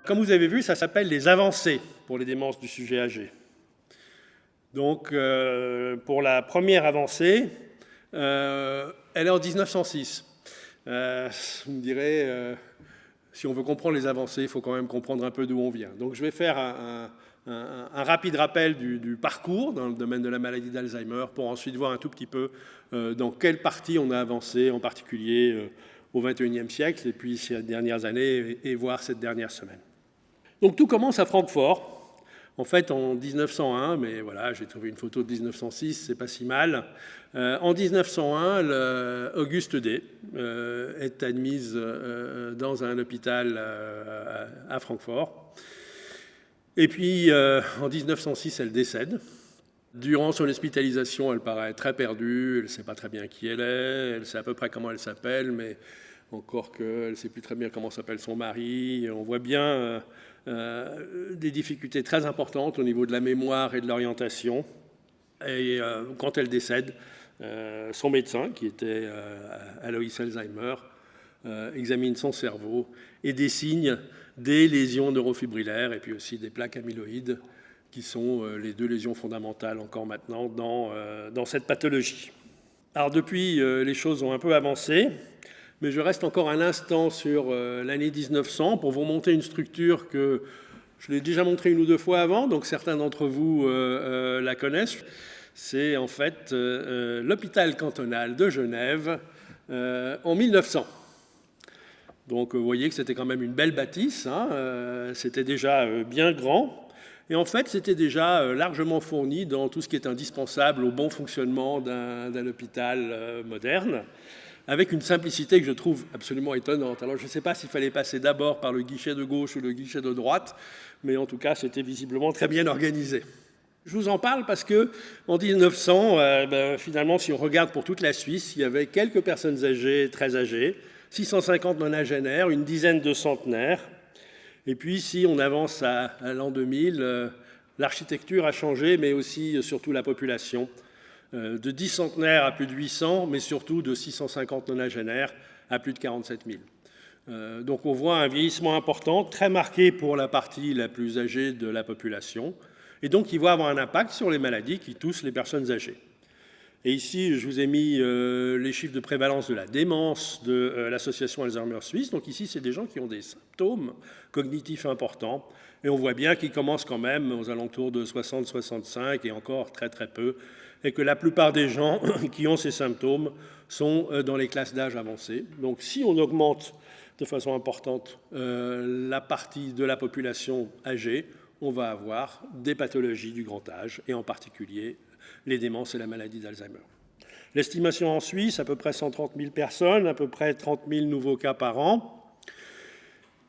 Comme vous avez vu, ça s'appelle les avancées pour les démences du sujet âgé. Donc, pour la première avancée, elle est en 1906. Vous me direz, si on veut comprendre les avancées, il faut quand même comprendre un peu d'où on vient. Donc, je vais faire un rapide rappel du parcours dans le domaine de la maladie d'Alzheimer pour ensuite voir un tout petit peu dans quelle partie on a avancé, en particulier au XXIe siècle, et puis ces dernières années, et voir cette dernière semaine. Donc tout commence à Francfort, en fait en 1901, mais voilà, j'ai trouvé une photo de 1906, c'est pas si mal. En 1901, Auguste D est admise dans un hôpital à Francfort. Et puis en 1906, elle décède. Durant son hospitalisation, elle paraît très perdue, elle ne sait pas très bien qui elle est, elle sait à peu près comment elle s'appelle, mais encore qu'elle ne sait plus très bien comment s'appelle son mari. On voit bien des difficultés très importantes au niveau de la mémoire et de l'orientation. Et quand elle décède, son médecin, qui était Alois Alzheimer, examine son cerveau et désigne des lésions neurofibrillaires et puis aussi des plaques amyloïdes, qui sont les deux lésions fondamentales encore maintenant dans cette pathologie. Alors depuis, les choses ont un peu avancé. Mais je reste encore un instant sur l'année 1900 pour vous montrer une structure que je l'ai déjà montrée une ou deux fois avant, donc certains d'entre vous la connaissent. C'est en fait l'hôpital cantonal de Genève en 1900. Donc vous voyez que c'était quand même une belle bâtisse, hein, c'était déjà bien grand. Et en fait, c'était déjà largement fourni dans tout ce qui est indispensable au bon fonctionnement d'un hôpital moderne, avec une simplicité que je trouve absolument étonnante. Alors je ne sais pas s'il fallait passer d'abord par le guichet de gauche ou le guichet de droite, mais en tout cas, c'était visiblement très bien organisé. Je vous en parle parce qu'en 1900, finalement, si on regarde pour toute la Suisse, il y avait quelques personnes âgées, très âgées, 650 nonagénaires, une dizaine de centenaires. Et puis, si on avance à l'an 2000, l'architecture a changé, mais aussi surtout la population. De 10 centenaires à plus de 800, mais surtout de 650 nonagénaires à plus de 47 000. Donc on voit un vieillissement important, très marqué pour la partie la plus âgée de la population, et donc il va avoir un impact sur les maladies qui touchent les personnes âgées. Et ici, je vous ai mis les chiffres de prévalence de la démence de l'association Alzheimer Suisse. Donc ici, c'est des gens qui ont des symptômes cognitifs importants, et on voit bien qu'ils commencent quand même aux alentours de 60-65, et encore très très peu, et que la plupart des gens qui ont ces symptômes sont dans les classes d'âge avancées. Donc si on augmente de façon importante la partie de la population âgée, on va avoir des pathologies du grand âge, et en particulier les démences et la maladie d'Alzheimer. L'estimation en Suisse, à peu près 130 000 personnes, à peu près 30 000 nouveaux cas par an.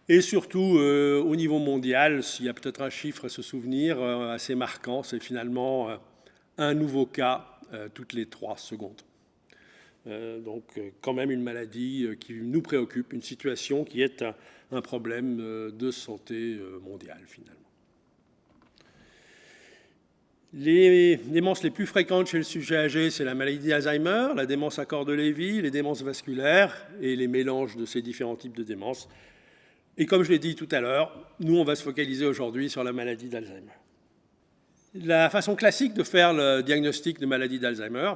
Et surtout, au niveau mondial, s'il y a peut-être un chiffre à se souvenir assez marquant, c'est finalement un nouveau cas toutes les 3 secondes. Donc quand même une maladie qui nous préoccupe, une situation qui est un problème de santé mondiale finalement. Les démences les plus fréquentes chez le sujet âgé, c'est la maladie d'Alzheimer, la démence à corps de Lévy, les démences vasculaires et les mélanges de ces différents types de démences. Et comme je l'ai dit tout à l'heure, nous on va se focaliser aujourd'hui sur la maladie d'Alzheimer. La façon classique de faire le diagnostic de maladie d'Alzheimer,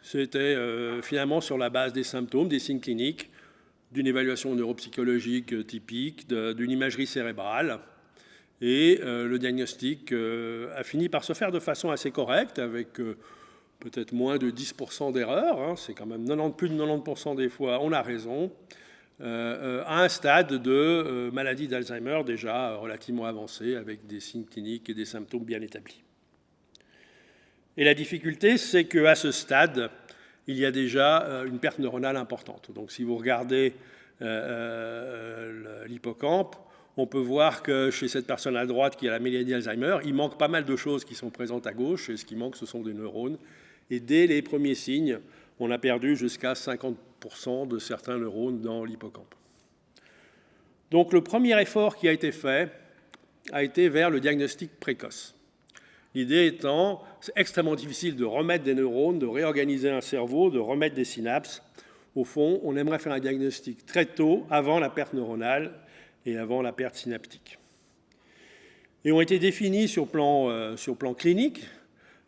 c'était finalement sur la base des symptômes, des signes cliniques, d'une évaluation neuropsychologique typique, d'une imagerie cérébrale. Et le diagnostic a fini par se faire de façon assez correcte, avec peut-être moins de 10% d'erreurs, hein, c'est quand même plus de 90% des fois on a raison, à un stade de maladie d'Alzheimer déjà relativement avancé, avec des signes cliniques et des symptômes bien établis. Et la difficulté, c'est qu'à ce stade, il y a déjà une perte neuronale importante. Donc si vous regardez l'hippocampe, on peut voir que chez cette personne à droite qui a la maladie d'Alzheimer, il manque pas mal de choses qui sont présentes à gauche, et ce qui manque, ce sont des neurones. Et dès les premiers signes, on a perdu jusqu'à 50% de certains neurones dans l'hippocampe. Donc le premier effort qui a été fait a été vers le diagnostic précoce. L'idée étant, c'est extrêmement difficile de remettre des neurones, de réorganiser un cerveau, de remettre des synapses. au fond, on aimerait faire un diagnostic très tôt, avant la perte neuronale et avant la perte synaptique. Et ont été définis sur plan clinique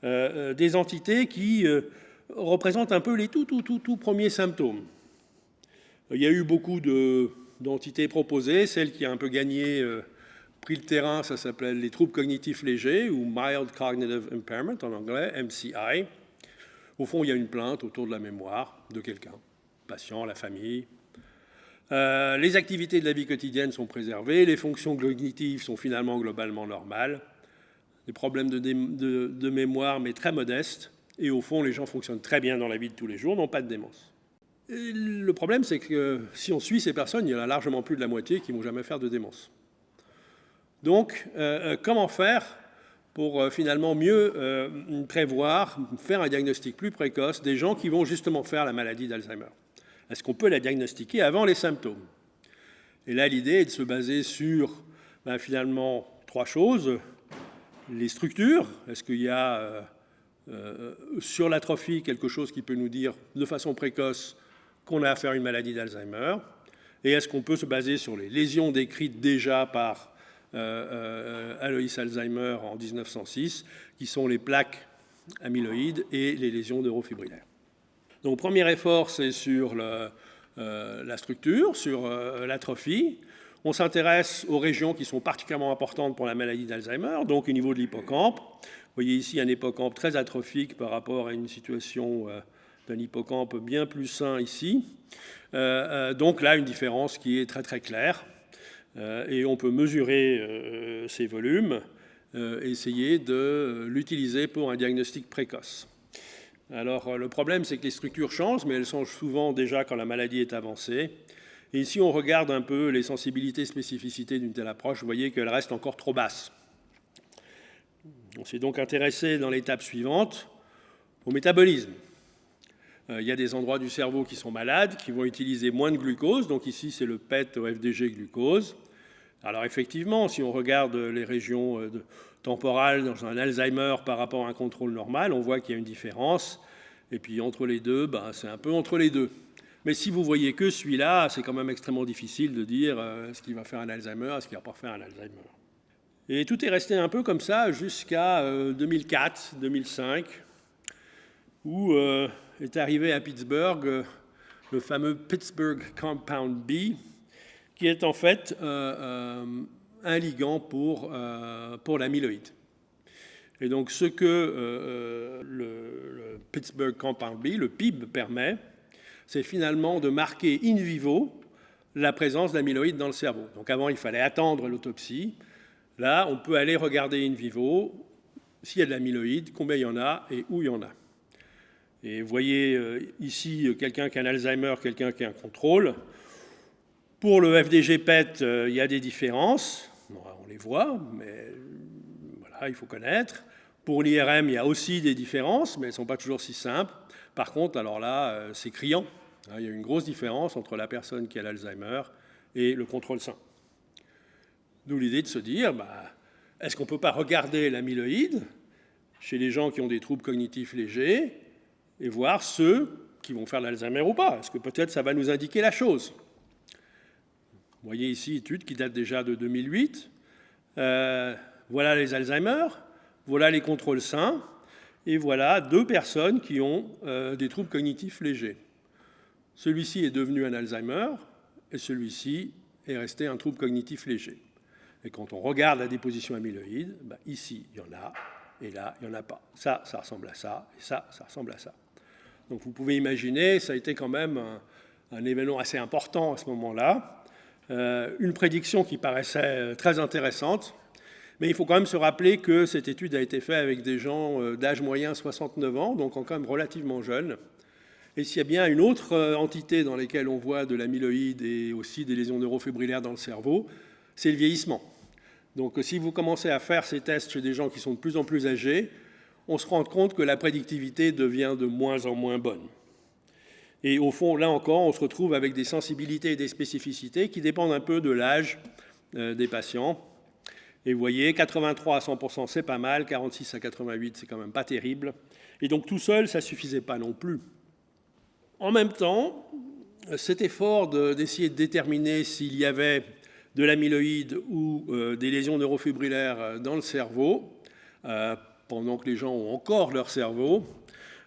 des entités qui représentent un peu les tout premiers symptômes. Il y a eu beaucoup d'entités proposées. Celle qui a un peu gagné, pris le terrain, ça s'appelle les troubles cognitifs légers, ou Mild Cognitive Impairment en anglais, MCI. Au fond, il y a une plainte autour de la mémoire de quelqu'un, le patient, la famille. Les activités de la vie quotidienne sont préservées, les fonctions cognitives sont finalement globalement normales, des problèmes de mémoire, mais très modestes, et au fond, les gens fonctionnent très bien dans la vie de tous les jours, n'ont pas de démence. Et le problème, c'est que si on suit ces personnes, il y en a largement plus de la moitié qui ne vont jamais faire de démence. Donc, comment faire pour finalement mieux prévoir, faire un diagnostic plus précoce des gens qui vont justement faire la maladie d'Alzheimer? Est-ce qu'on peut la diagnostiquer avant les symptômes? Et là, l'idée est de se baser sur finalement trois choses. Les structures, est-ce qu'il y a sur l'atrophie quelque chose qui peut nous dire de façon précoce qu'on a affaire à une maladie d'Alzheimer? Et est-ce qu'on peut se baser sur les lésions décrites déjà par Alois Alzheimer en 1906, qui sont les plaques amyloïdes et les lésions neurofibrillaires? Donc, premier effort, c'est sur la structure, sur l'atrophie. On s'intéresse aux régions qui sont particulièrement importantes pour la maladie d'Alzheimer, donc au niveau de l'hippocampe. Vous voyez ici un hippocampe très atrophique par rapport à une situation d'un hippocampe bien plus sain ici. Donc là, une différence qui est très très claire. Et on peut mesurer ces volumes, essayer de l'utiliser pour un diagnostic précoce. Alors, le problème, c'est que les structures changent, mais elles changent souvent déjà quand la maladie est avancée. Et ici, on regarde un peu les sensibilités et spécificités d'une telle approche. Vous voyez qu'elles restent encore trop basses. On s'est donc intéressé dans l'étape suivante au métabolisme. Il y a des endroits du cerveau qui sont malades, qui vont utiliser moins de glucose. Donc ici, c'est le PET au FDG glucose. Alors effectivement, si on regarde les régions temporales dans un Alzheimer par rapport à un contrôle normal, on voit qu'il y a une différence. Et puis entre les deux, c'est un peu entre les deux. Mais si vous voyez que celui-là, c'est quand même extrêmement difficile de dire est-ce qu'il va faire un Alzheimer, est-ce qu'il ne va pas faire un Alzheimer. Et tout est resté un peu comme ça jusqu'à 2004-2005, où est arrivé à Pittsburgh le fameux Pittsburgh Compound B, qui est en fait un ligand pour l'amyloïde. Et donc ce que le Pittsburgh Compound B, le PIB, permet, c'est finalement de marquer in vivo la présence d'amyloïde dans le cerveau. Donc avant, il fallait attendre l'autopsie. Là, on peut aller regarder in vivo s'il y a de l'amyloïde, combien il y en a et où il y en a. Et vous voyez ici quelqu'un qui a un Alzheimer, quelqu'un qui a un contrôle. Pour le FDG PET, il y a des différences. On les voit, mais voilà, il faut connaître. Pour l'IRM, il y a aussi des différences, mais elles ne sont pas toujours si simples. Par contre, alors là, c'est criant. Il y a une grosse différence entre la personne qui a l'Alzheimer et le contrôle sain. D'où l'idée de se dire, est-ce qu'on ne peut pas regarder l'amyloïde chez les gens qui ont des troubles cognitifs légers et voir ceux qui vont faire l'Alzheimer ou pas? Est-ce que peut-être ça va nous indiquer la chose? Vous voyez ici une étude qui date déjà de 2008. Voilà les Alzheimer, voilà les contrôles sains, et voilà deux personnes qui ont des troubles cognitifs légers. Celui-ci est devenu un Alzheimer, et celui-ci est resté un trouble cognitif léger. Et quand on regarde la déposition amyloïde, ici, il y en a, et là, il n'y en a pas. Ça ressemble à ça, et ça ressemble à ça. Donc vous pouvez imaginer, ça a été quand même un événement assez important à ce moment-là, une prédiction qui paraissait très intéressante, mais il faut quand même se rappeler que cette étude a été faite avec des gens d'âge moyen 69 ans, donc quand même relativement jeunes. Et s'il y a bien une autre entité dans laquelle on voit de l'amyloïde et aussi des lésions neurofibrillaires dans le cerveau, c'est le vieillissement. Donc si vous commencez à faire ces tests chez des gens qui sont de plus en plus âgés, on se rend compte que la prédictivité devient de moins en moins bonne. Et au fond, là encore, on se retrouve avec des sensibilités et des spécificités qui dépendent un peu de l'âge des patients. Et vous voyez, 83 à 100%, c'est pas mal, 46 à 88, c'est quand même pas terrible. Et donc tout seul, ça ne suffisait pas non plus. En même temps, cet effort d'essayer de déterminer s'il y avait de l'amyloïde ou des lésions neurofibrillaires dans le cerveau, pendant que les gens ont encore leur cerveau,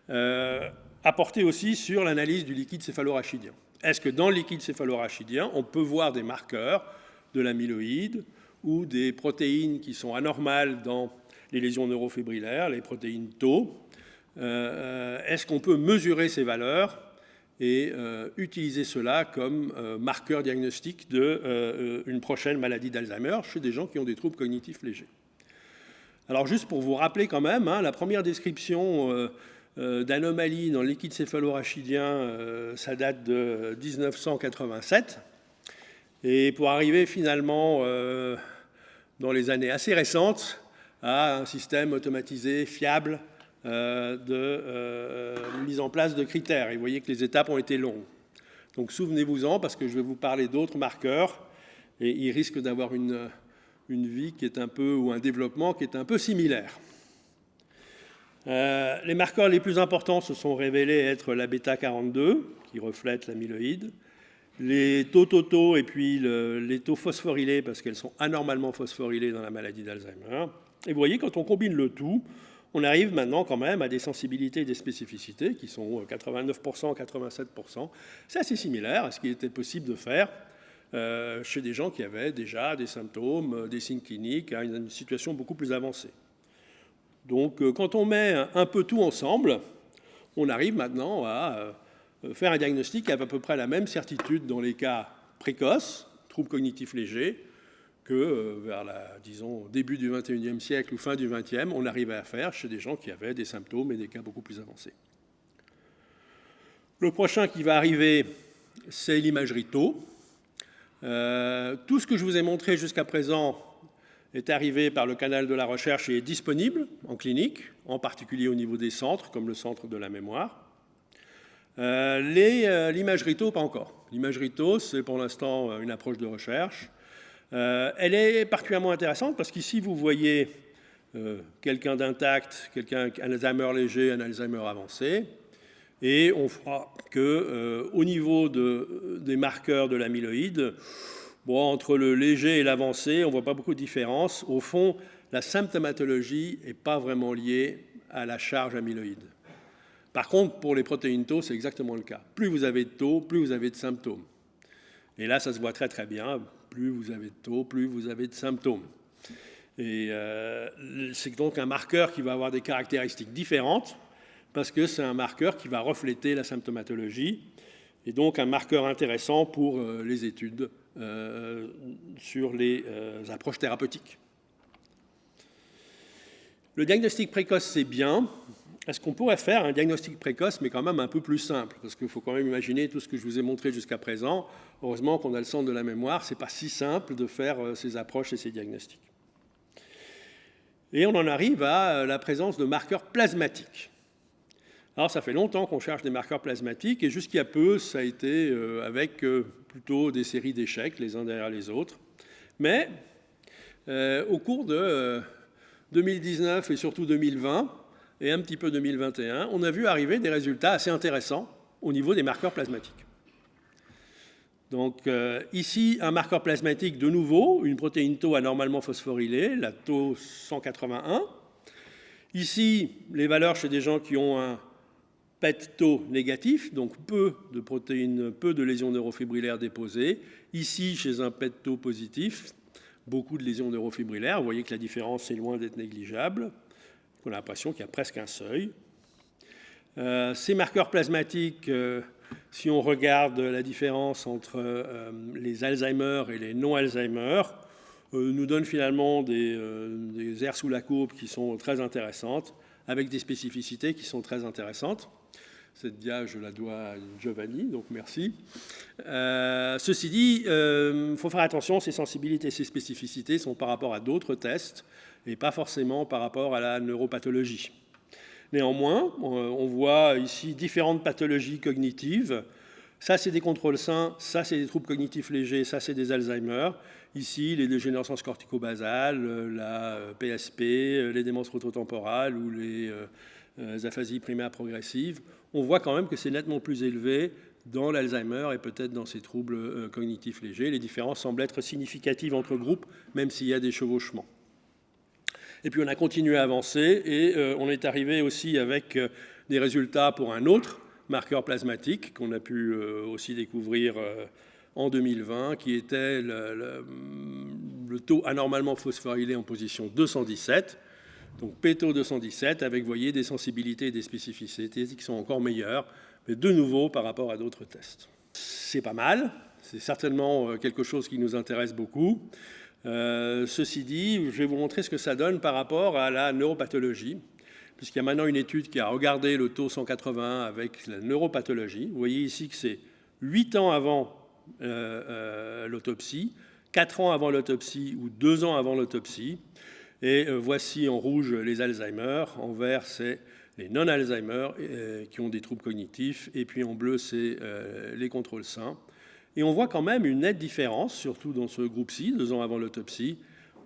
a porté aussi sur l'analyse du liquide céphalorachidien. Est-ce que dans le liquide céphalorachidien, on peut voir des marqueurs de l'amyloïde ou des protéines qui sont anormales dans les lésions neurofibrillaires, les protéines tau? Est-ce qu'on peut mesurer ces valeurs et utiliser cela comme marqueur diagnostique d'une prochaine maladie d'Alzheimer chez des gens qui ont des troubles cognitifs légers? Alors juste pour vous rappeler quand même, la première description d'anomalie dans le liquide céphalorachidien, ça date de 1987. Et pour arriver finalement dans les années assez récentes à un système automatisé, fiable, de mise en place de critères. Et vous voyez que les étapes ont été longues. Donc souvenez-vous-en, parce que je vais vous parler d'autres marqueurs, et ils risquent d'avoir une vie qui est un peu, ou un développement qui est un peu similaire. Les marqueurs les plus importants se sont révélés être la bêta-42, qui reflète l'amyloïde, les tau et puis les taux phosphorylés, parce qu'elles sont anormalement phosphorylées dans la maladie d'Alzheimer. Et vous voyez, quand on combine le tout, on arrive maintenant quand même à des sensibilités et des spécificités qui sont 89%, 87%. C'est assez similaire à ce qui était possible de faire chez des gens qui avaient déjà des symptômes, des signes cliniques, à une situation beaucoup plus avancée. Donc quand on met un peu tout ensemble, on arrive maintenant à faire un diagnostic avec à peu près la même certitude dans les cas précoces, troubles cognitifs légers, que vers disons, début du XXIe siècle ou fin du XXe, on arrivait à faire chez des gens qui avaient des symptômes et des cas beaucoup plus avancés. Le prochain qui va arriver, c'est l'imagerie tau. Tout ce que je vous ai montré jusqu'à présent est arrivé par le canal de la recherche et est disponible en clinique, en particulier au niveau des centres, comme le centre de la mémoire. L'imagerie tau, pas encore. L'imagerie tau, c'est pour l'instant une approche de recherche. Elle est particulièrement intéressante parce qu'ici, vous voyez quelqu'un d'intact, quelqu'un avec un Alzheimer léger, un Alzheimer avancé, et on voit qu'au niveau des marqueurs de l'amyloïde, entre le léger et l'avancé, on ne voit pas beaucoup de différence. Au fond, la symptomatologie n'est pas vraiment liée à la charge amyloïde. Par contre, pour les protéines tau, c'est exactement le cas. Plus vous avez de tau, plus vous avez de symptômes. Et là, ça se voit très très bien. Plus vous avez de taux, plus vous avez de symptômes. Et c'est donc un marqueur qui va avoir des caractéristiques différentes parce que c'est un marqueur qui va refléter la symptomatologie et donc un marqueur intéressant pour les études sur les approches thérapeutiques. Le diagnostic précoce, c'est bien. Est-ce qu'on pourrait faire un diagnostic précoce, mais quand même un peu plus simple? Parce qu'il faut quand même imaginer tout ce que je vous ai montré jusqu'à présent. Heureusement qu'on a le centre de la mémoire, ce n'est pas si simple de faire ces approches et ces diagnostics. Et on en arrive à la présence de marqueurs plasmatiques. Alors ça fait longtemps qu'on cherche des marqueurs plasmatiques, et jusqu'il y a peu, ça a été avec plutôt des séries d'échecs, les uns derrière les autres. Mais au cours de 2019 et surtout 2020, et un petit peu 2021, on a vu arriver des résultats assez intéressants au niveau des marqueurs plasmatiques. Donc ici, un marqueur plasmatique de nouveau, une protéine tau anormalement phosphorylée, la tau 181. Ici, les valeurs chez des gens qui ont un PET tau négatif, donc peu de protéines, peu de lésions neurofibrillaires déposées. Ici, chez un PET tau positif, beaucoup de lésions neurofibrillaires. Vous voyez que la différence est loin d'être négligeable. On a l'impression qu'il y a presque un seuil. Ces marqueurs plasmatiques, si on regarde la différence entre les Alzheimer et les non-Alzheimer, nous donnent finalement des aires sous la courbe qui sont très intéressantes, avec des spécificités qui sont très intéressantes. Cette dia, je la dois à Giovanni, donc merci. Ceci dit, il faut faire attention, ces sensibilités, ces spécificités sont par rapport à d'autres tests et pas forcément par rapport à la neuropathologie. Néanmoins, on voit ici différentes pathologies cognitives. Ça, c'est des contrôles sains, ça, c'est des troubles cognitifs légers, ça, c'est des Alzheimer. Ici, les dégénérescences cortico-basales, la PSP, les démences frontotemporales ou les aphasies primaires progressives. On voit quand même que c'est nettement plus élevé dans l'Alzheimer et peut-être dans ces troubles cognitifs légers. Les différences semblent être significatives entre groupes, même s'il y a des chevauchements. Et puis on a continué à avancer et on est arrivé aussi avec des résultats pour un autre marqueur plasmatique qu'on a pu aussi découvrir en 2020, qui était le taux anormalement phosphorylé en position 217. Donc P-taux 217 avec, vous voyez, des sensibilités et des spécificités qui sont encore meilleures, mais de nouveau par rapport à d'autres tests. C'est pas mal, c'est certainement quelque chose qui nous intéresse beaucoup. Ceci dit, je vais vous montrer ce que ça donne par rapport à la neuropathologie, puisqu'il y a maintenant une étude qui a regardé le taux 181 avec la neuropathologie. Vous voyez ici que c'est 8 ans avant l'autopsie, 4 ans avant l'autopsie ou 2 ans avant l'autopsie. Et voici en rouge les Alzheimer, en vert c'est les non-Alzheimer qui ont des troubles cognitifs, et puis en bleu c'est les contrôles sains. Et on voit quand même une nette différence, surtout dans ce groupe-ci, 2 ans avant l'autopsie.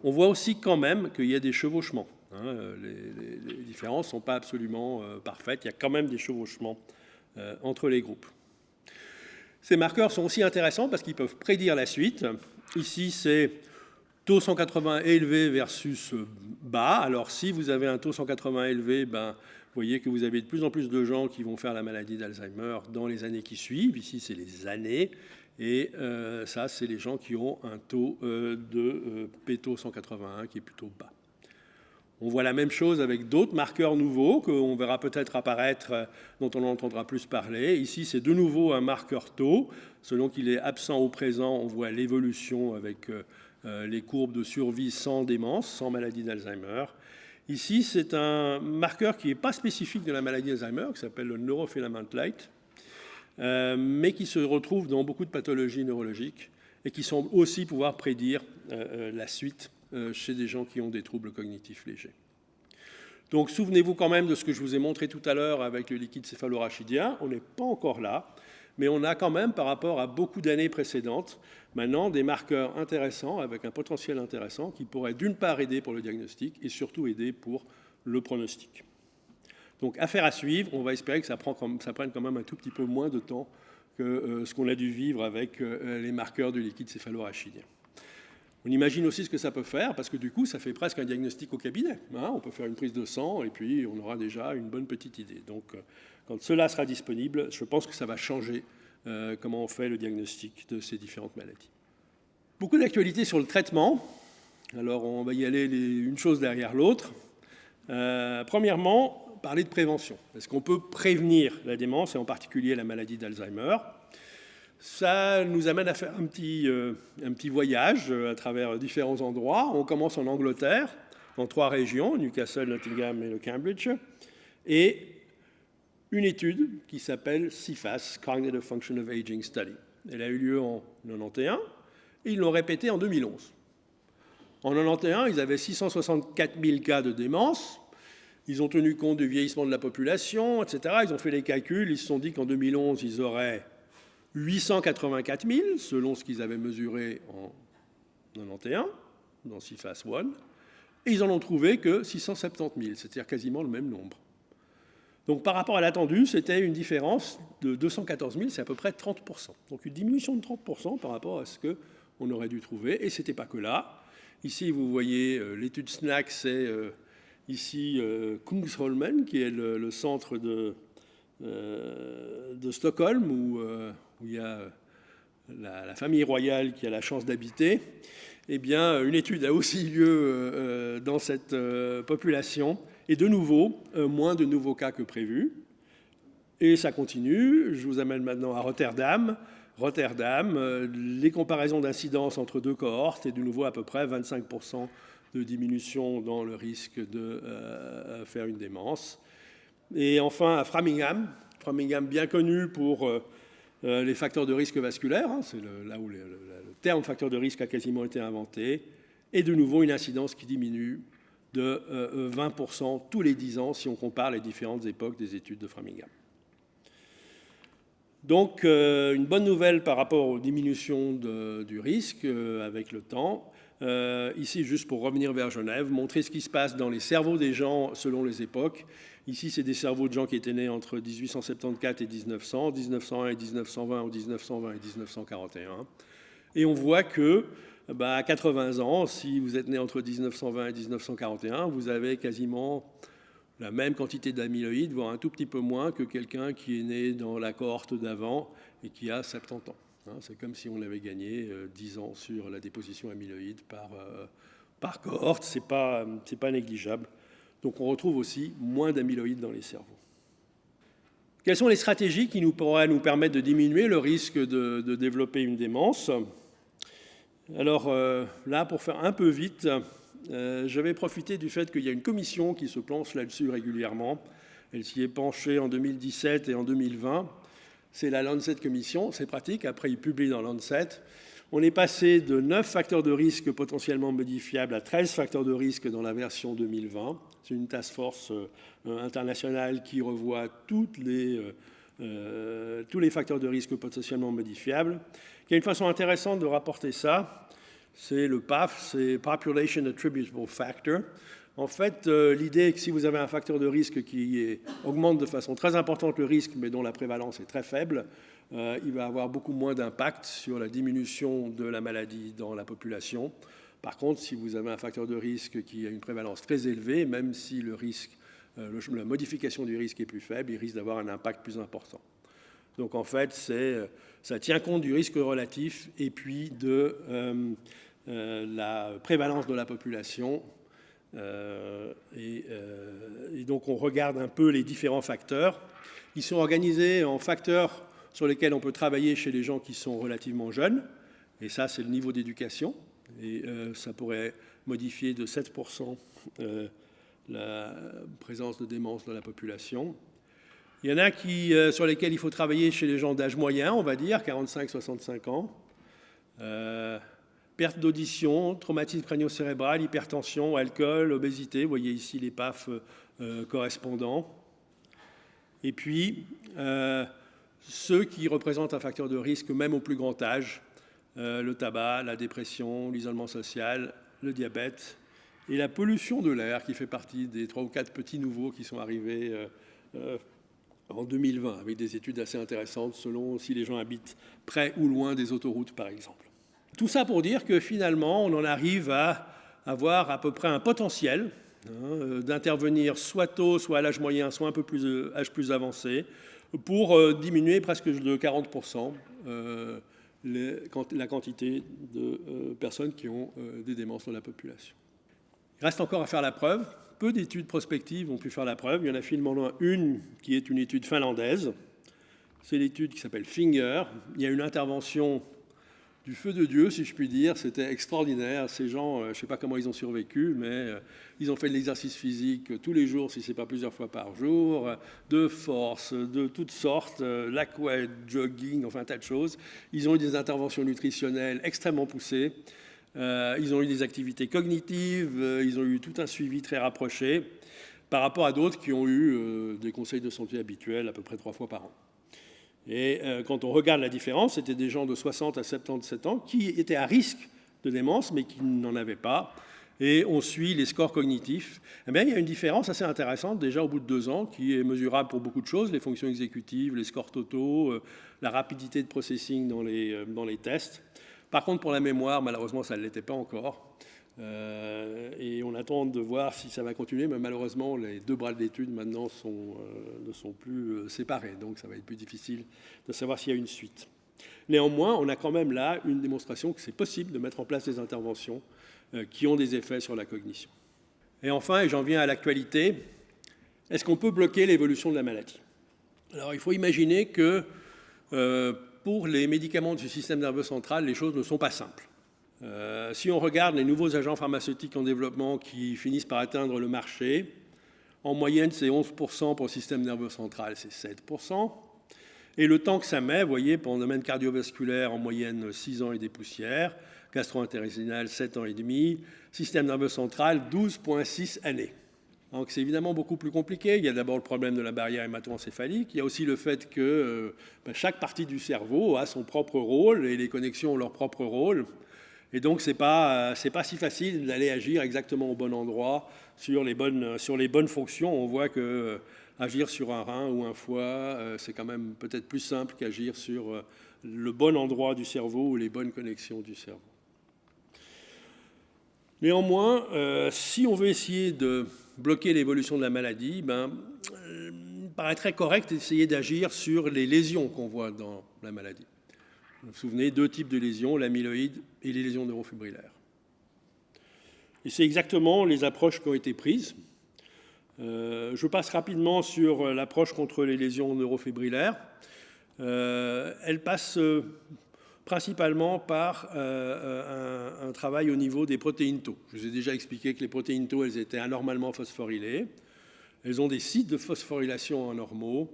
On voit aussi quand même qu'il y a des chevauchements. Les différences ne sont pas absolument parfaites, il y a quand même des chevauchements entre les groupes. Ces marqueurs sont aussi intéressants parce qu'ils peuvent prédire la suite. Ici c'est taux 180 élevé versus bas. Alors si vous avez un taux 180 élevé, vous voyez que vous avez de plus en plus de gens qui vont faire la maladie d'Alzheimer dans les années qui suivent. Ici, c'est les années. Et ça, c'est les gens qui ont un taux de P-taux 181 qui est plutôt bas. On voit la même chose avec d'autres marqueurs nouveaux qu'on verra peut-être apparaître, dont on entendra plus parler. Ici, c'est de nouveau un marqueur taux. Selon qu'il est absent ou présent, on voit l'évolution avec les courbes de survie sans démence, sans maladie d'Alzheimer. Ici, c'est un marqueur qui n'est pas spécifique de la maladie d'Alzheimer, qui s'appelle le neurofilament light, mais qui se retrouve dans beaucoup de pathologies neurologiques et qui semble aussi pouvoir prédire la suite chez des gens qui ont des troubles cognitifs légers. Donc souvenez-vous quand même de ce que je vous ai montré tout à l'heure avec le liquide céphalorachidien. On n'est pas encore là, mais on a quand même, par rapport à beaucoup d'années précédentes, maintenant des marqueurs intéressants, avec un potentiel intéressant, qui pourraient d'une part aider pour le diagnostic et surtout aider pour le pronostic. Donc affaire à suivre, on va espérer que ça prenne quand même un tout petit peu moins de temps que ce qu'on a dû vivre avec les marqueurs du liquide céphalorachidien. On imagine aussi ce que ça peut faire, parce que du coup, ça fait presque un diagnostic au cabinet. On peut faire une prise de sang et puis on aura déjà une bonne petite idée. Donc quand cela sera disponible, je pense que ça va changer comment on fait le diagnostic de ces différentes maladies. Beaucoup d'actualités sur le traitement. Alors on va y aller une chose derrière l'autre. Premièrement, parler de prévention. Est-ce qu'on peut prévenir la démence, et en particulier la maladie d'Alzheimer ? Ça nous amène à faire un petit voyage à travers différents endroits. On commence en Angleterre, dans 3 régions, Newcastle, Nottingham et le Cambridge, et une étude qui s'appelle CFAS, Cognitive Function of Aging Study. Elle a eu lieu en 1991 et ils l'ont répétée en 2011. En 1991, ils avaient 664 000 cas de démence. Ils ont tenu compte du vieillissement de la population, etc. Ils ont fait les calculs. Ils se sont dit qu'en 2011, ils auraient 884 000, selon ce qu'ils avaient mesuré en 1991, dans CFAS 1. Et ils en ont trouvé que 670 000, c'est-à-dire quasiment le même nombre. Donc par rapport à l'attendu, c'était une différence de 214 000, c'est à peu près 30%. Donc une diminution de 30% par rapport à ce qu'on aurait dû trouver. Et ce n'était pas que là. Ici, vous voyez l'étude SNAC, c'est ici Kungsholmen, qui est le centre de Stockholm, où il y a la famille royale qui a la chance d'habiter. Eh bien, une étude a aussi lieu dans cette population. Et de nouveau, moins de nouveaux cas que prévu. Et ça continue. Je vous amène maintenant à Rotterdam. Les comparaisons d'incidence entre 2 cohortes, et de nouveau à peu près 25% de diminution dans le risque de faire une démence. Et enfin à Framingham bien connu pour les facteurs de risque vasculaires, c'est là où le terme facteur de risque a quasiment été inventé, et de nouveau une incidence qui diminue de 20% tous les 10 ans si on compare les différentes époques des études de Framingham. Donc une bonne nouvelle par rapport aux diminutions du risque avec le temps, Ici, juste pour revenir vers Genève, montrer ce qui se passe dans les cerveaux des gens selon les époques. Ici, c'est des cerveaux de gens qui étaient nés entre 1874 et 1900, 1901 et 1920 ou 1920 et 1941. Et on voit que à 80 ans, si vous êtes né entre 1920 et 1941, vous avez quasiment la même quantité d'amyloïdes, voire un tout petit peu moins que quelqu'un qui est né dans la cohorte d'avant et qui a 70 ans. C'est comme si on avait gagné 10 ans sur la déposition amyloïde par cohorte, c'est pas négligeable. Donc on retrouve aussi moins d'amyloïdes dans les cerveaux. Quelles sont les stratégies qui pourraient nous permettre de diminuer le risque de développer une démence? Alors là, pour faire un peu vite, je vais profiter du fait qu'il y a une commission qui se penche là-dessus régulièrement. Elle s'y est penchée en 2017 et en 2020. C'est la Lancet Commission, c'est pratique, après ils publient dans Lancet. On est passé de 9 facteurs de risque potentiellement modifiables à 13 facteurs de risque dans la version 2020. C'est une task force internationale qui revoit tous les facteurs de risque potentiellement modifiables. Il y a une façon intéressante de rapporter ça, c'est le PAF, c'est Population Attributable Factor. En fait, l'idée est que si vous avez un facteur de risque qui augmente de façon très importante le risque, mais dont la prévalence est très faible, il va avoir beaucoup moins d'impact sur la diminution de la maladie dans la population. Par contre, si vous avez un facteur de risque qui a une prévalence très élevée, même si la modification du risque est plus faible, il risque d'avoir un impact plus important. Donc en fait, ça tient compte du risque relatif et puis de la prévalence de la population. Et donc on regarde un peu les différents facteurs. Ils sont organisés en facteurs sur lesquels on peut travailler chez les gens qui sont relativement jeunes. Et ça, c'est le niveau d'éducation. Et ça pourrait modifier de 7% la présence de démence dans la population. Il y en a sur lesquels il faut travailler chez les gens d'âge moyen, on va dire, 45-65 ans. Perte d'audition, traumatisme crânio-cérébral, hypertension, alcool, obésité. Vous voyez ici les PAF correspondants. Et puis, ceux qui représentent un facteur de risque même au plus grand âge, le tabac, la dépression, l'isolement social, le diabète et la pollution de l'air qui fait partie des 3 ou 4 petits nouveaux qui sont arrivés en 2020 avec des études assez intéressantes selon si les gens habitent près ou loin des autoroutes par exemple. Tout ça pour dire que finalement on en arrive à avoir à peu près un potentiel d'intervenir soit tôt, soit à l'âge moyen, soit un peu plus âge plus avancé pour diminuer presque de 40% la quantité de personnes qui ont des démences dans la population. Il reste encore à faire la preuve. Peu d'études prospectives ont pu faire la preuve. Il y en a finalement une qui est une étude finlandaise. C'est l'étude qui s'appelle FINGER. Il y a une intervention du feu de Dieu, si je puis dire. C'était extraordinaire. Ces gens, je ne sais pas comment ils ont survécu, mais ils ont fait de l'exercice physique tous les jours, si ce n'est pas plusieurs fois par jour, de force, de toutes sortes, l'aquat, jogging, enfin un tas de choses. Ils ont eu des interventions nutritionnelles extrêmement poussées. Ils ont eu des activités cognitives, ils ont eu tout un suivi très rapproché par rapport à d'autres qui ont eu des conseils de santé habituels à peu près 3 fois par an. Et quand on regarde la différence, c'était des gens de 60 à 77 ans qui étaient à risque de démence, mais qui n'en avaient pas. Et on suit les scores cognitifs. Eh bien, il y a une différence assez intéressante déjà au bout de 2 ans, qui est mesurable pour beaucoup de choses, les fonctions exécutives, les scores totaux, la rapidité de processing dans les tests. Par contre, pour la mémoire, malheureusement, ça ne l'était pas encore. Et on attend de voir si ça va continuer, mais malheureusement, les 2 bras d'études maintenant ne sont plus séparés. Donc, ça va être plus difficile de savoir s'il y a une suite. Néanmoins, on a quand même là une démonstration que c'est possible de mettre en place des interventions qui ont des effets sur la cognition. Et enfin, et j'en viens à l'actualité, est-ce qu'on peut bloquer l'évolution de la maladie? Alors, il faut imaginer que pour les médicaments du système nerveux central, les choses ne sont pas simples. Si on regarde les nouveaux agents pharmaceutiques en développement qui finissent par atteindre le marché, en moyenne, c'est 11% pour le système nerveux central, c'est 7%. Et le temps que ça met, vous voyez, pour le domaine cardiovasculaire, en moyenne 6 ans et des poussières, gastro-intestinal, 7 ans et demi, système nerveux central, 12,6 années. Donc c'est évidemment beaucoup plus compliqué. Il y a d'abord le problème de la barrière hémato-encéphalique. Il y a aussi le fait que chaque partie du cerveau a son propre rôle et les connexions ont leur propre rôle. Et donc, c'est pas si facile d'aller agir exactement au bon endroit sur les bonnes fonctions. On voit que agir sur un rein ou un foie, c'est quand même peut-être plus simple qu'agir sur le bon endroit du cerveau ou les bonnes connexions du cerveau. Néanmoins, si on veut essayer de bloquer l'évolution de la maladie, il paraîtrait correct d'essayer d'agir sur les lésions qu'on voit dans la maladie. Vous vous souvenez, 2 types de lésions, l'amyloïde et les lésions neurofibrillaires. Et c'est exactement les approches qui ont été prises. Je passe rapidement sur l'approche contre les lésions neurofibrillaires. Elle passe principalement par un travail au niveau des protéines tau. Je vous ai déjà expliqué que les protéines tau, elles étaient anormalement phosphorylées. Elles ont des sites de phosphorylation anormaux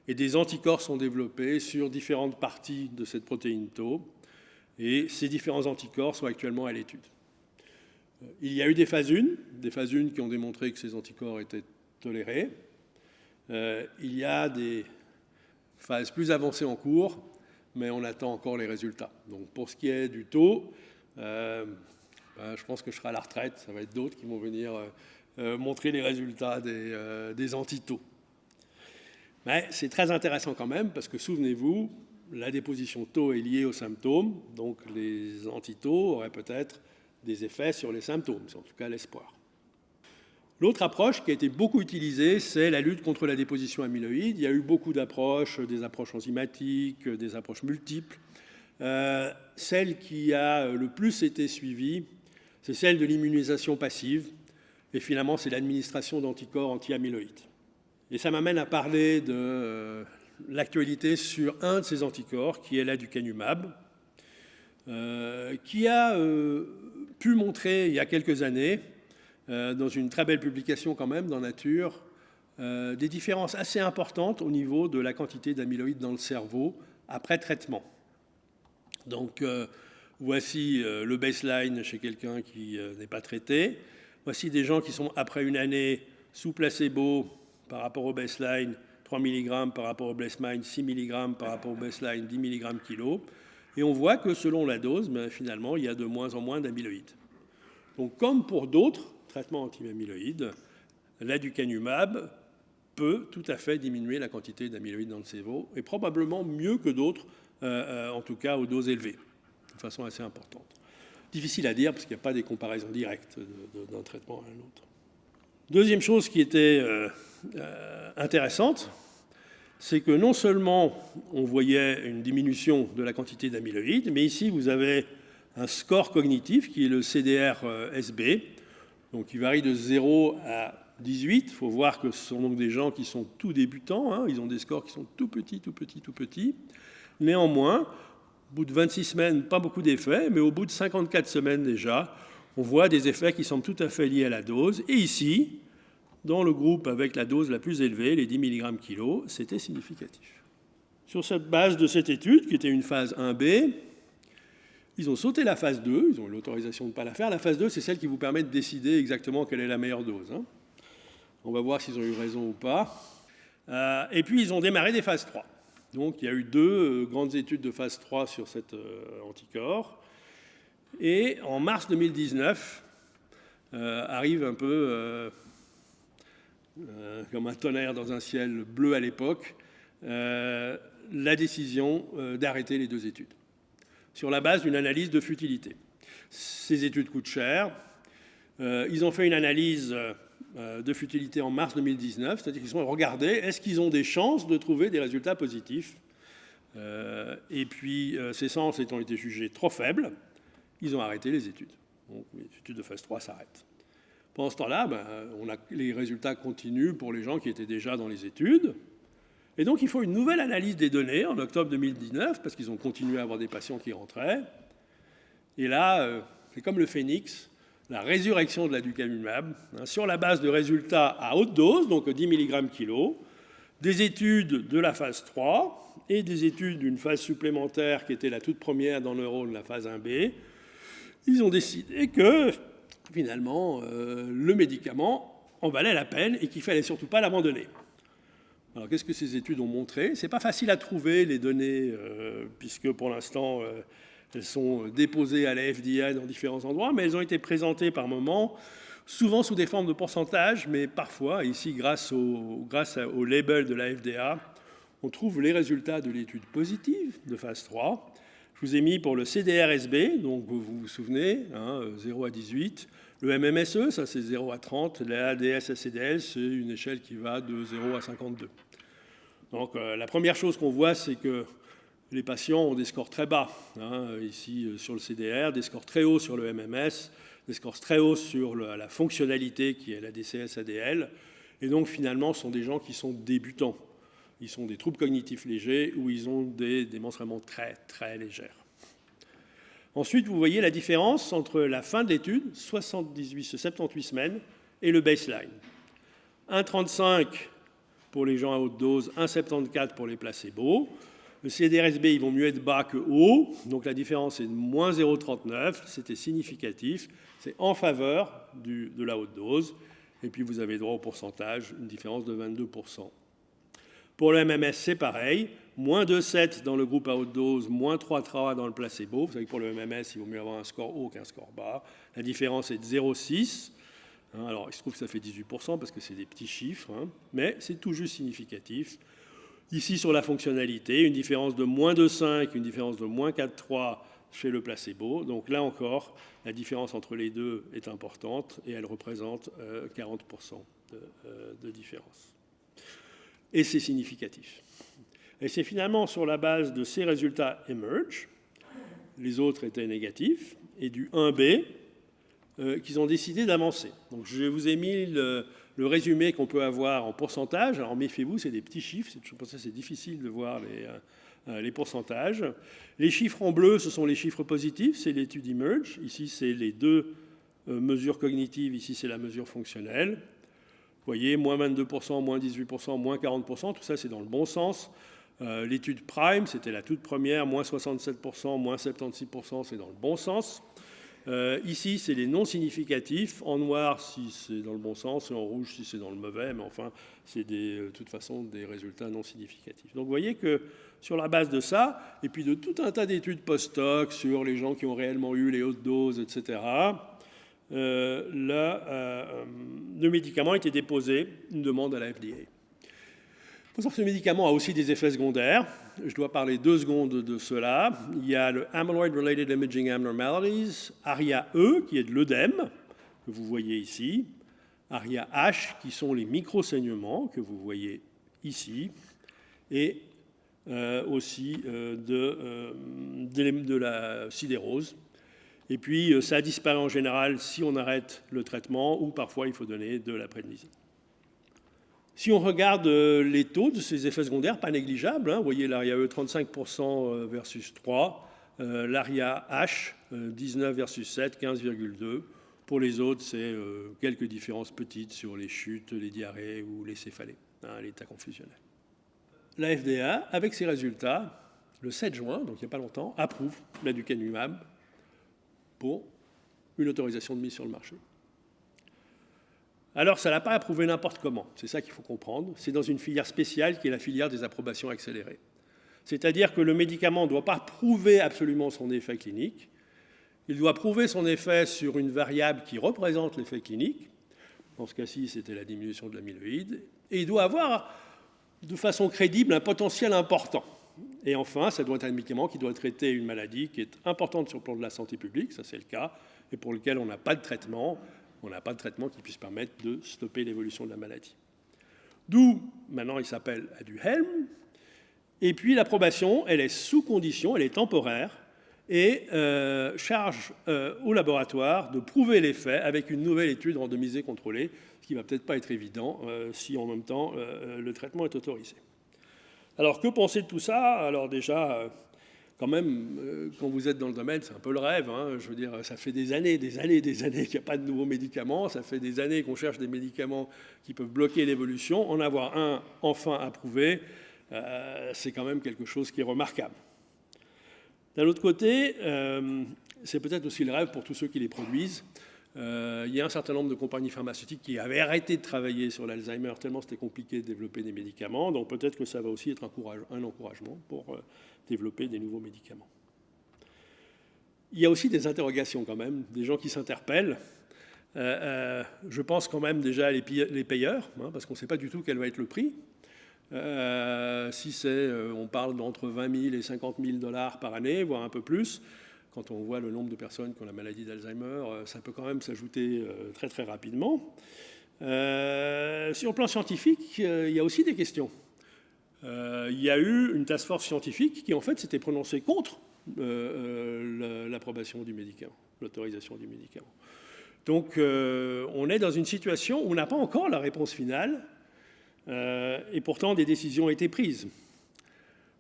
et des anticorps sont développés sur différentes parties de cette protéine tau. Et ces différents anticorps sont actuellement à l'étude. Il y a eu des phases 1 qui ont démontré que ces anticorps étaient tolérés. Il y a des phases plus avancées en cours, mais on attend encore les résultats. Donc pour ce qui est du taux, je pense que je serai à la retraite, ça va être d'autres qui vont venir montrer les résultats des antitaux. Mais c'est très intéressant quand même, parce que souvenez-vous, la déposition tau est liée aux symptômes, donc les antitaux auraient peut-être des effets sur les symptômes, c'est en tout cas l'espoir. L'autre approche qui a été beaucoup utilisée, c'est la lutte contre la déposition amyloïde. Il y a eu beaucoup d'approches, des approches enzymatiques, des approches multiples. Celle qui a le plus été suivie, c'est celle de l'immunisation passive. Et finalement, c'est l'administration d'anticorps anti-amyloïdes. Et ça m'amène à parler de l'actualité sur un de ces anticorps, qui est l'aducanumab, qui a pu montrer il y a quelques années, dans une très belle publication quand même dans Nature, des différences assez importantes au niveau de la quantité d'amyloïdes dans le cerveau après traitement. Donc voici le baseline chez quelqu'un qui n'est pas traité. Voici des gens qui sont après une année sous placebo par rapport au baseline 3 mg, par rapport au baseline 6 mg, par rapport au baseline 10 mg kg. Et on voit que selon la dose, finalement, il y a de moins en moins d'amyloïdes. Donc comme pour d'autres traitements anti-amyloïdes, l'aducanumab peut tout à fait diminuer la quantité d'amyloïdes dans le cerveau, et probablement mieux que d'autres, en tout cas aux doses élevées, de façon assez importante. Difficile à dire parce qu'il n'y a pas des comparaisons directes d'un traitement à un autre. Deuxième chose qui était intéressante, c'est que non seulement on voyait une diminution de la quantité d'amyloïdes, mais ici vous avez un score cognitif qui est le CDR-SB, donc qui varie de 0 à 18. Il faut voir que ce sont donc des gens qui sont tout débutants, hein, ils ont des scores qui sont tout petits. Néanmoins, au bout de 26 semaines, pas beaucoup d'effets, mais au bout de 54 semaines déjà, on voit des effets qui semblent tout à fait liés à la dose. Et ici, dans le groupe avec la dose la plus élevée, les 10 mg kg, c'était significatif. Sur cette base de cette étude, qui était une phase 1B, ils ont sauté la phase 2, ils ont eu l'autorisation de ne pas la faire. La phase 2, c'est celle qui vous permet de décider exactement quelle est la meilleure dose. Hein. On va voir s'ils ont eu raison ou pas. Et puis, ils ont démarré des phases 3. Donc, il y a eu 2 grandes études de phase 3 sur cet anticorps. Et en mars 2019, arrive un peu comme un tonnerre dans un ciel bleu à l'époque, la décision d'arrêter les 2 études, sur la base d'une analyse de futilité. Ces études coûtent cher. Ils ont fait une analyse de futilité en mars 2019, c'est-à-dire qu'ils ont regardé est-ce qu'ils ont des chances de trouver des résultats positifs. Et puis, ces chances étant été jugées trop faibles, ils ont arrêté les études. Donc, les études de phase 3 s'arrêtent. Pendant ce temps-là, les résultats continuent pour les gens qui étaient déjà dans les études. Et donc, il faut une nouvelle analyse des données en octobre 2019, parce qu'ils ont continué à avoir des patients qui rentraient. Et là, c'est comme le phénix, la résurrection de l'aducanumab, sur la base de résultats à haute dose, donc 10 mg kg, des études de la phase 3 et des études d'une phase supplémentaire qui était la toute première dans le neurone, la phase 1B. Ils ont décidé que, finalement, le médicament en valait la peine et qu'il ne fallait surtout pas l'abandonner. Alors, qu'est-ce que ces études ont montré ? Ce n'est pas facile à trouver, les données, puisque pour l'instant, Elles sont déposées à la FDA dans différents endroits, mais elles ont été présentées par moments, souvent sous des formes de pourcentage, mais parfois, ici, grâce au label de la FDA, on trouve les résultats de l'étude positive de phase 3. Je vous ai mis pour le CDR-SB, donc vous vous souvenez, 0 à 18. Le MMSE, ça c'est 0 à 30. La ADS-SCDL, c'est une échelle qui va de 0 à 52. Donc la première chose qu'on voit, c'est que les patients ont des scores très bas, ici sur le CDR, des scores très hauts sur le MMS, des scores très hauts sur la fonctionnalité qui est la DCS-ADL, et donc finalement ce sont des gens qui sont débutants. Ils sont des troubles cognitifs légers ou ils ont des démences vraiment très très légères. Ensuite, vous voyez la différence entre la fin de l'étude, 78 semaines, et le baseline. 1,35 pour les gens à haute dose, 1,74 pour les placebos. Le CDR-SB, ils vont mieux être bas que haut, donc la différence est de moins 0,39, c'était significatif, c'est en faveur de la haute dose, et puis vous avez droit au pourcentage, une différence de 22%. Pour le MMS, c'est pareil, moins 2,7 dans le groupe à haute dose, moins 3,3 dans le placebo. Vous savez que pour le MMS, il vaut mieux avoir un score haut qu'un score bas. La différence est de 0,6. Alors, il se trouve que ça fait 18% parce que c'est des petits chiffres, mais c'est tout juste significatif. Ici, sur la fonctionnalité, une différence de moins 2,5, une différence de moins 4,3 chez le placebo. Donc là encore, la différence entre les deux est importante et elle représente 40% de différence. Et c'est significatif. Et c'est finalement sur la base de ces résultats Emerge, les autres étaient négatifs, et du 1B, qu'ils ont décidé d'avancer. Donc je vous ai mis le résumé qu'on peut avoir en pourcentage. Alors méfiez-vous, c'est des petits chiffres, c'est pour ça que c'est difficile de voir les pourcentages. Les chiffres en bleu, ce sont les chiffres positifs, c'est l'étude Emerge. Ici, c'est les deux mesures cognitives, ici, c'est la mesure fonctionnelle. Vous voyez, moins 22%, moins 18%, moins 40%, tout ça c'est dans le bon sens. L'étude Prime, c'était la toute première, moins 67%, moins 76%, c'est dans le bon sens. Ici, c'est les non significatifs, en noir si c'est dans le bon sens, et en rouge si c'est dans le mauvais, mais enfin, c'est de toute façon des résultats non significatifs. Donc vous voyez que sur la base de ça, et puis de tout un tas d'études post-hoc sur les gens qui ont réellement eu les hautes doses, etc., le médicament a été déposé, une demande à la FDA. Il faut savoir que ce médicament a aussi des effets secondaires. Je dois parler 2 secondes de cela. Il y a le Amyloid Related Imaging Abnormalities, ARIA-E, qui est de l'œdème, que vous voyez ici, ARIA-H, qui sont les micro-saignements, que vous voyez ici, et aussi de la sidérose. Et puis, ça disparaît en général si on arrête le traitement ou parfois il faut donner de la prédnisone. Si on regarde les taux de ces effets secondaires, pas négligeables, vous voyez l'ARIA-E 35% versus 3, l'ARIA-H 19 versus 7, 15,2. Pour les autres, c'est quelques différences petites sur les chutes, les diarrhées ou les céphalées, l'état confusionnel. La FDA, avec ses résultats, le 7 juin, donc il n'y a pas longtemps, approuve l'aducanumab pour une autorisation de mise sur le marché. Alors, ça ne l'a pas approuvé n'importe comment. C'est ça qu'il faut comprendre. C'est dans une filière spéciale qui est la filière des approbations accélérées. C'est-à-dire que le médicament ne doit pas prouver absolument son effet clinique. Il doit prouver son effet sur une variable qui représente l'effet clinique. Dans ce cas-ci, c'était la diminution de l'amyloïde. Et il doit avoir, de façon crédible, un potentiel important. Et enfin, ça doit être un médicament qui doit traiter une maladie qui est importante sur le plan de la santé publique, ça c'est le cas, et pour lequel on n'a pas de traitement. On n'a pas de traitement qui puisse permettre de stopper l'évolution de la maladie. D'où, maintenant, il s'appelle Aduhelm. Et puis, l'approbation, elle est sous condition, elle est temporaire, et charge au laboratoire de prouver l'effet avec une nouvelle étude randomisée contrôlée, ce qui ne va peut-être pas être évident si, en même temps, le traitement est autorisé. Alors, que penser de tout ça? Alors déjà, quand même, quand vous êtes dans le domaine, c'est un peu le rêve. Je veux dire, ça fait des années qu'il n'y a pas de nouveaux médicaments. Ça fait des années qu'on cherche des médicaments qui peuvent bloquer l'évolution. En avoir un enfin approuvé, c'est quand même quelque chose qui est remarquable. D'un autre côté, c'est peut-être aussi le rêve pour tous ceux qui les produisent. Il y a un certain nombre de compagnies pharmaceutiques qui avaient arrêté de travailler sur l'Alzheimer tellement c'était compliqué de développer des médicaments. Donc peut-être que ça va aussi être un encouragement pour développer des nouveaux médicaments. Il y a aussi des interrogations quand même, des gens qui s'interpellent. Je pense quand même déjà à les payeurs, parce qu'on ne sait pas du tout quel va être le prix. Si on parle d'entre 20 000 et 50 000 $ par année, voire un peu plus, quand on voit le nombre de personnes qui ont la maladie d'Alzheimer, ça peut quand même s'ajouter très très rapidement. Sur le plan scientifique, il y a aussi des questions. Il y a eu une task force scientifique qui en fait s'était prononcée contre l'approbation du médicament, l'autorisation du médicament. Donc on est dans une situation où on n'a pas encore la réponse finale, et pourtant des décisions ont été prises.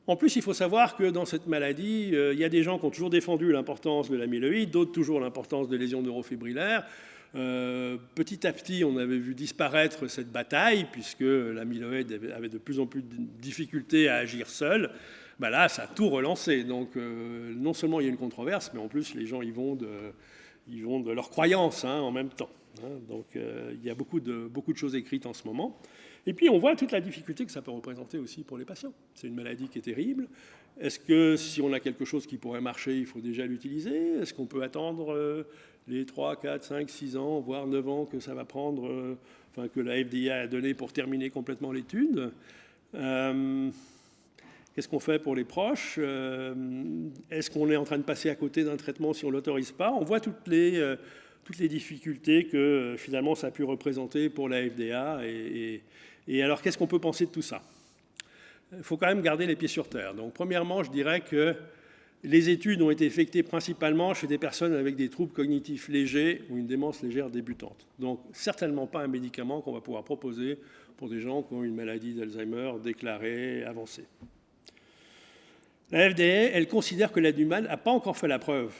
En plus, il faut savoir que dans cette maladie, il y a des gens qui ont toujours défendu l'importance de l'amyloïde, d'autres toujours l'importance des lésions neurofibrillaires. Petit à petit, on avait vu disparaître cette bataille, puisque l'amyloïde avait de plus en plus de difficultés à agir seul. Ben là, ça a tout relancé. Donc, non seulement il y a une controverse, mais en plus, les gens y vont de leur croyance en même temps. Donc, il y a beaucoup de choses écrites en ce moment. Et puis, on voit toute la difficulté que ça peut représenter aussi pour les patients. C'est une maladie qui est terrible. Est-ce que si on a quelque chose qui pourrait marcher, il faut déjà l'utiliser? Est-ce qu'on peut attendre les 3, 4, 5, 6 ans, voire 9 ans que ça va prendre, que la FDA a donné pour terminer complètement l'étude? Qu'est-ce qu'on fait pour les proches? Est-ce qu'on est en train de passer à côté d'un traitement si on ne l'autorise pas? On voit toutes les difficultés que finalement ça a pu représenter pour la FDA. Et alors, qu'est-ce qu'on peut penser de tout ça? Il faut quand même garder les pieds sur terre. Donc, premièrement, je dirais que les études ont été effectuées principalement chez des personnes avec des troubles cognitifs légers ou une démence légère débutante. Donc, certainement pas un médicament qu'on va pouvoir proposer pour des gens qui ont une maladie d'Alzheimer déclarée avancée. La FDA, elle considère que l'Aduhelm n'a pas encore fait la preuve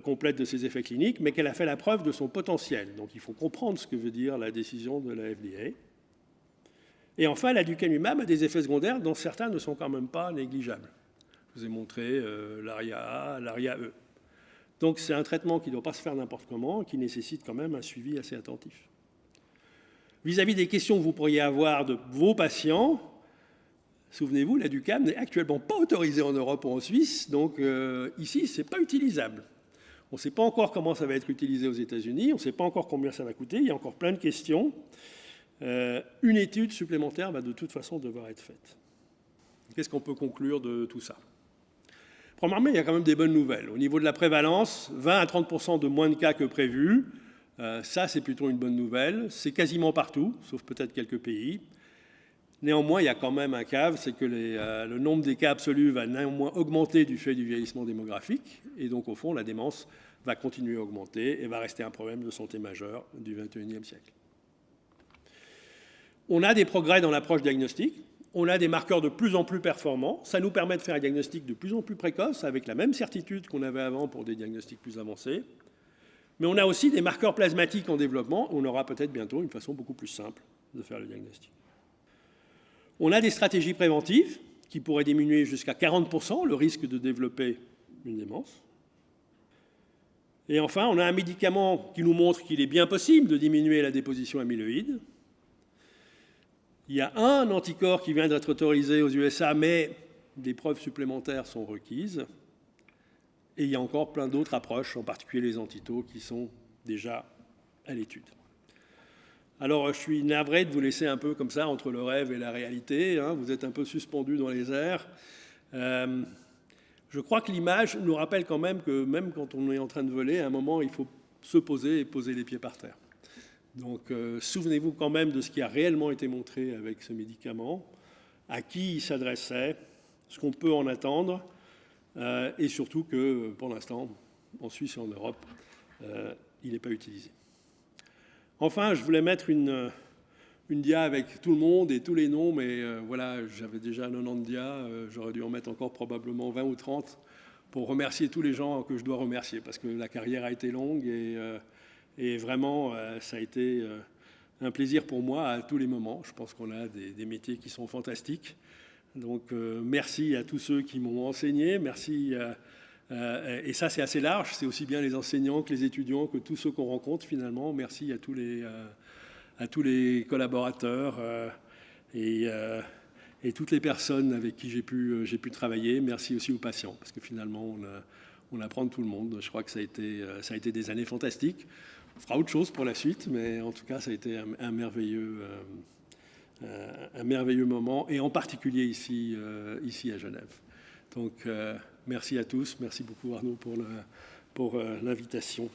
complète de ses effets cliniques, mais qu'elle a fait la preuve de son potentiel. Donc, il faut comprendre ce que veut dire la décision de la FDA. Et enfin, l'aducanumab a des effets secondaires dont certains ne sont quand même pas négligeables. Je vous ai montré l'ARIA-A, l'ARIA-E. Donc c'est un traitement qui ne doit pas se faire n'importe comment, qui nécessite quand même un suivi assez attentif. Vis-à-vis des questions que vous pourriez avoir de vos patients, souvenez-vous, l'aducam n'est actuellement pas autorisé en Europe ou en Suisse, donc ici, ce n'est pas utilisable. On ne sait pas encore comment ça va être utilisé aux États-Unis, on ne sait pas encore combien ça va coûter, il y a encore plein de questions. Une étude supplémentaire va de toute façon devoir être faite. Qu'est-ce qu'on peut conclure de tout ça? Premièrement, il y a quand même des bonnes nouvelles. Au niveau de la prévalence, 20 à 30% de moins de cas que prévu. Ça, c'est plutôt une bonne nouvelle. C'est quasiment partout, sauf peut-être quelques pays. Néanmoins, il y a quand même un cave, c'est que le nombre des cas absolus va néanmoins augmenter du fait du vieillissement démographique. Et donc, au fond, la démence va continuer à augmenter et va rester un problème de santé majeur du XXIe siècle. On a des progrès dans l'approche diagnostique, on a des marqueurs de plus en plus performants, ça nous permet de faire un diagnostic de plus en plus précoce avec la même certitude qu'on avait avant pour des diagnostics plus avancés. Mais on a aussi des marqueurs plasmatiques en développement, on aura peut-être bientôt une façon beaucoup plus simple de faire le diagnostic. On a des stratégies préventives qui pourraient diminuer jusqu'à 40% le risque de développer une démence. Et enfin, on a un médicament qui nous montre qu'il est bien possible de diminuer la déposition amyloïde. Il y a un anticorps qui vient d'être autorisé aux USA, mais des preuves supplémentaires sont requises. Et il y a encore plein d'autres approches, en particulier les antitaux, qui sont déjà à l'étude. Alors, je suis navré de vous laisser un peu comme ça entre le rêve et la réalité. Vous êtes un peu suspendu dans les airs. Je crois que l'image nous rappelle quand même que même quand on est en train de voler, à un moment, il faut se poser et poser les pieds par terre. Donc, souvenez-vous quand même de ce qui a réellement été montré avec ce médicament, à qui il s'adressait, ce qu'on peut en attendre, et surtout que, pour l'instant, en Suisse et en Europe, il n'est pas utilisé. Enfin, je voulais mettre une dia avec tout le monde et tous les noms, mais voilà, j'avais déjà 90 dias, j'aurais dû en mettre encore probablement 20 ou 30 pour remercier tous les gens que je dois remercier, parce que la carrière a été longue et vraiment, ça a été un plaisir pour moi à tous les moments. Je pense qu'on a des métiers qui sont fantastiques. Donc, merci à tous ceux qui m'ont enseigné. Merci. Et ça, c'est assez large. C'est aussi bien les enseignants que les étudiants, que tous ceux qu'on rencontre, finalement. Merci à tous les collaborateurs et toutes les personnes avec qui j'ai pu travailler. Merci aussi aux patients, parce que finalement, on apprend de tout le monde. Je crois que ça a été des années fantastiques. On fera autre chose pour la suite, mais en tout cas, ça a été un merveilleux moment, et en particulier ici à Genève. Donc, merci à tous. Merci beaucoup, Arnaud, pour l'invitation.